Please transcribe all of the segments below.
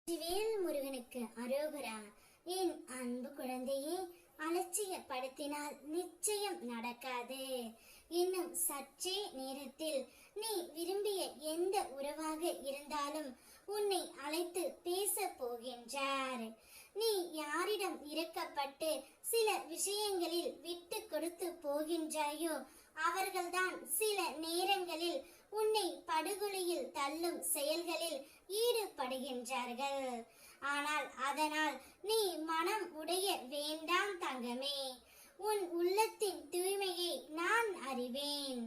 வெற்றிவேல் முருகனுக்கு அரோகரா. என் அன்பு குழந்தையே, அலட்சியப்படுத்தினால் நிச்சயம் நடக்காது. இன்னும் சற்றே நேரத்தில் நீ விரும்பிய எந்த உறவாக இருந்தாலும் உன்னை அழைத்து பேச போகின்றார். நீ யாரிடம் இறக்கப்பட்டு சில விஷயங்களில் விட்டு கொடுத்து போகின்றாயோ அவர்கள்தான் சில நேரங்களில் உன்னை படுகொலையில் தள்ளும் செயல்களில் ஈடுபடுகின்றார்கள். ஆனால் அதனால் நீ மனம் உடைய வேண்டாம் தங்கமே. உன் உள்ளத்தின் தூய்மையை நான் அறிவேன்.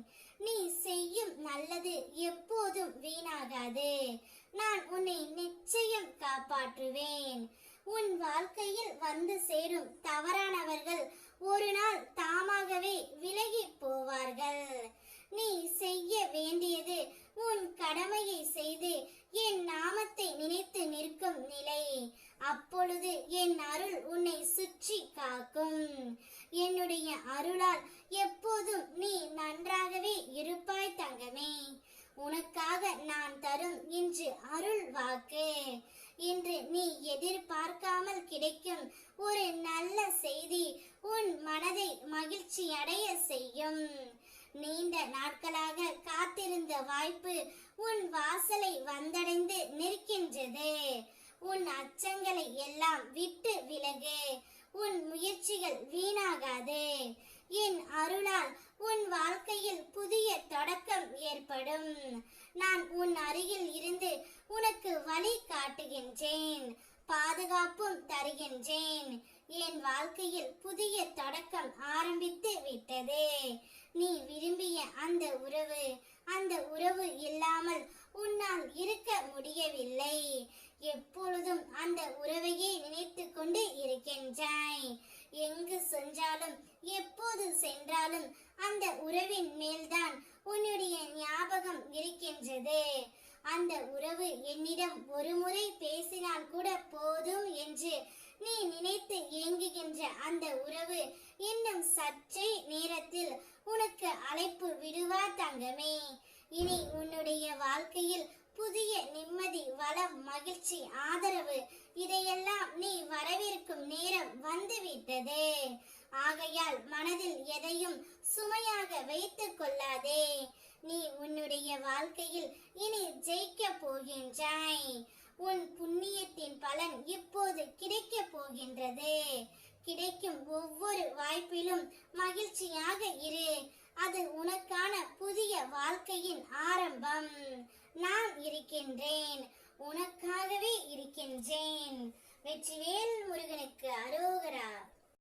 நீ செய்யும் நல்லது எப்போதும் வீணாகாது. நான் உன்னை நிச்சயம் காப்பாற்றுவேன். உன் வாழ்க்கையில் வந்து சேரும் தவறானவர்கள் ஒரு நாள் தாமாகவே விலகி போவார்கள். நீ செய்ய வேண்டியது உன் கடமையை செய்து என் நாமத்தை நினைத்து நிற்கும் நிலை. அப்பொழுது என் அருள் உன்னை சுற்றி காக்கும். என்னுடைய அருளால் எப்போதும் நீ நன்றாகவே இருப்பாய் தங்கமே. உனக்காக நான் தரும் இன்று அருள் வாக்கு. இன்று நீ எதிர்பார்க்காமல் கிடைக்கும் ஒரு நல்ல செய்தி உன் மனதை மகிழ்ச்சி அடைய செய்யும். நீண்ட நாட்களாக காத்திருந்த வாய்ப்பு உன் வாசலை வந்தடைந்து நிற்கின்றது. உன் அச்சங்களை எல்லாம் விட்டு விலகு. உன் முயற்சிகள் வீணாகாது. என் அருளால் உன் வாழ்க்கையில் புதிய தொடக்கம் ஏற்படும். நான் உன் அருகில் இருந்து உனக்கு வழி காட்டுகின்றேன், பாதுகாப்பும் தருகின்றேன். என் வாழ்க்கையில் புதிய தொடக்கம் ஆரம்பித்து விட்டது. நீ விரும்பிய அந்த உறவு இல்லாமல் உன்னால் இருக்க முடியவில்லை. எப்பொழுதும் அந்த உறவையே நினைத்து கொண்டு இருக்கின்றாய். எங்கு சென்றாலும் எப்போது சென்றாலும் அந்த உறவின் மேல்தான் உன்னுடைய ஞாபகம் இருக்கின்றது. அந்த உறவு என்னிடம் ஒரு முறை பேசினால் கூட போதும் என்று நீ நினைத்து ஏங்குகின்ற அந்த உறவு இன்னும் சற்றே நேரத்தில் உனக்கு அழைப்பு விடுவார் தங்கமே. இனி உன்னுடைய வாழ்க்கையில் புதிய நிம்மதி, வளம், மகிழ்ச்சி, ஆதரவு இதையெல்லாம் நீ வரவேற்கும் நேரம் வந்துவிட்டது. ஆகையால் மனதில் எதையும் சுமையாக வைத்துக் கொள்ளாதே. நீ உன்னுடைய வாழ்க்கையில் இனி ஜெயிக்க போகின்றாய். உன் புண்ணியத்தின் பலன் இப்போது கிடைக்க போகின்றது. கிடைக்கும் ஒவ்வொரு வாய்ப்பிலும் மகிழ்ச்சியாக இரு. அது உனக்கான புதிய வாழ்க்கையின் ஆரம்பம். நான் இருக்கின்றேன், உனக்காகவே இருக்கின்றேன். வெற்றிவேல் முருகனுக்கு